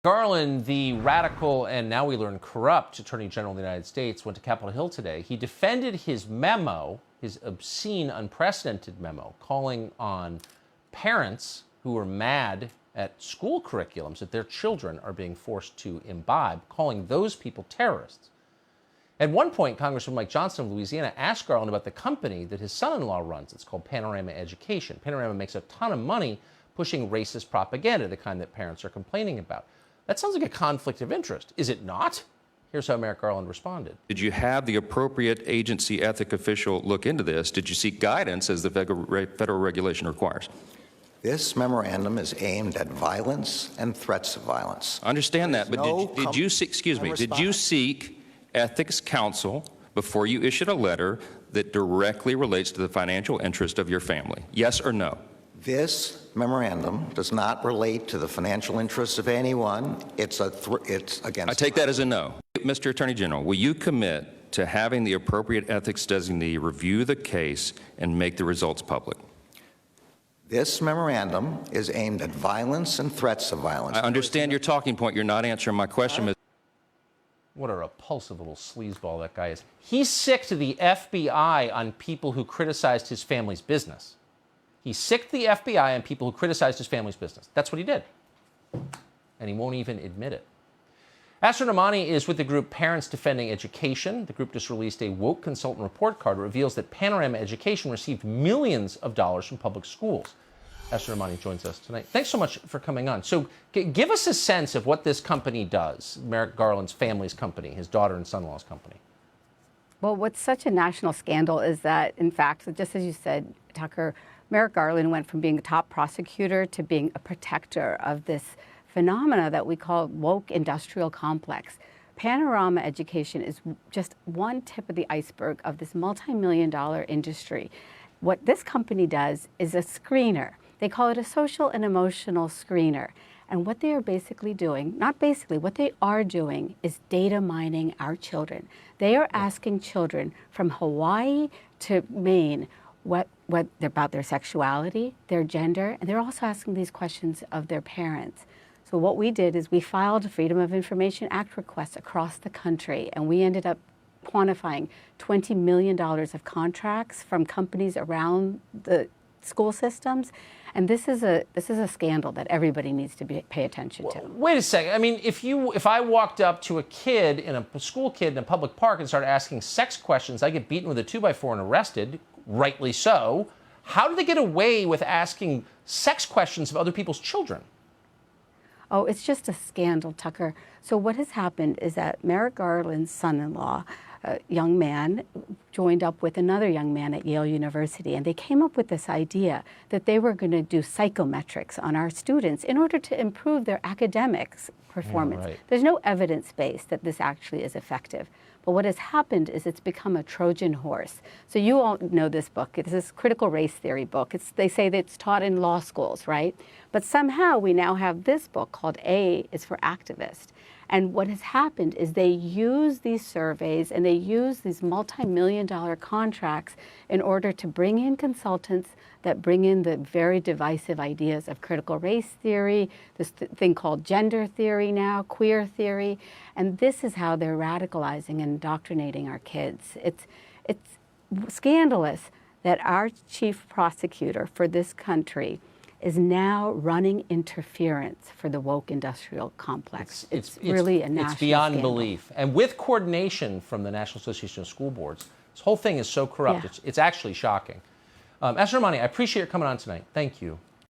Garland, the radical and now we learn corrupt Attorney General of the United States, went to Capitol Hill today. He defended his memo, his obscene, unprecedented memo, calling on parents who are mad at school curriculums that their children are being forced to imbibe, calling those people terrorists. At one point, Congressman Mike Johnson of Louisiana asked Garland about the company that his son-in-law runs. It's called Panorama Education. Panorama makes a ton of money pushing racist propaganda, the kind that parents are complaining about. That sounds like a conflict of interest. Is it not? Here's how Merrick Garland responded. Did you have the appropriate agency ethic official look into this? Did you seek guidance as the federal regulation requires? This memorandum is aimed at violence and threats of violence. I understand that, but did you seek ethics counsel before you issued a letter that directly relates to the financial interest of your family? Yes or no? This memorandum does not relate to the financial interests of anyone. It's against. I take that as a no. Mr. Attorney General, will you commit to having the appropriate ethics designee review the case and make the results public? This memorandum is aimed at violence and threats of violence. I understand your talking point. You're not answering my question. What a repulsive little sleazeball that guy is. He's sick to the FBI on people who criticized his family's business. He sicked the FBI on people who criticized his family's business. That's what he did. And he won't even admit it. Asher Nomani is with the group Parents Defending Education. The group just released a woke consultant report card that reveals that Panorama Education received millions of dollars from public schools. Asher Nomani joins us tonight. Thanks so much for coming on. So give us a sense of what this company does, Merrick Garland's family's company, his daughter and son-in-law's company. Well, what's such a national scandal is that, in fact, just as you said, Tucker, Merrick Garland went from being a top prosecutor to being a protector of this phenomena that we call woke industrial complex. Panorama Education is just one tip of the iceberg of this multi-million-dollar industry. What this company does is a screener. They call it a social and emotional screener. And what they are basically doing, not basically, what they are doing is data mining our children. They are asking children from Hawaii to Maine what about their sexuality, their gender, and they're also asking these questions of their parents. So what we did is we filed a Freedom of Information Act requests across the country, and we ended up quantifying $20 million of contracts from companies around the school systems. And this is a scandal that everybody needs to pay attention to. Wait a second. I mean, if I walked up to a school kid in a public park and started asking sex questions, I get beaten with a 2x4 and arrested, rightly so. How do they get away with asking sex questions of other people's children? Oh, it's just a scandal, Tucker. So what has happened is that Merrick Garland's son-in-law, a young man, joined up with another young man at Yale University, and they came up with this idea that they were going to do psychometrics on our students in order to improve their academics performance. Yeah, right. There's no evidence base that this actually is effective. But what has happened is it's become a Trojan horse. So you all know this book. It's this critical race theory book. They say that it's taught in law schools, right? But somehow we now have this book called A is for Activist. And what has happened is they use these surveys and they use these multi-million-dollar contracts in order to bring in consultants that bring in the very divisive ideas of critical race theory, this thing called gender theory now, queer theory. And this is how they're radicalizing and indoctrinating our kids. It's scandalous that our chief prosecutor for this country is now running interference for the woke industrial complex. It's really a national It's beyond scandal. belief. And with coordination from the National Association of School Boards, this whole thing is so corrupt, Yeah. it's actually shocking. Asher Nomani, I appreciate your coming on tonight. Thank you.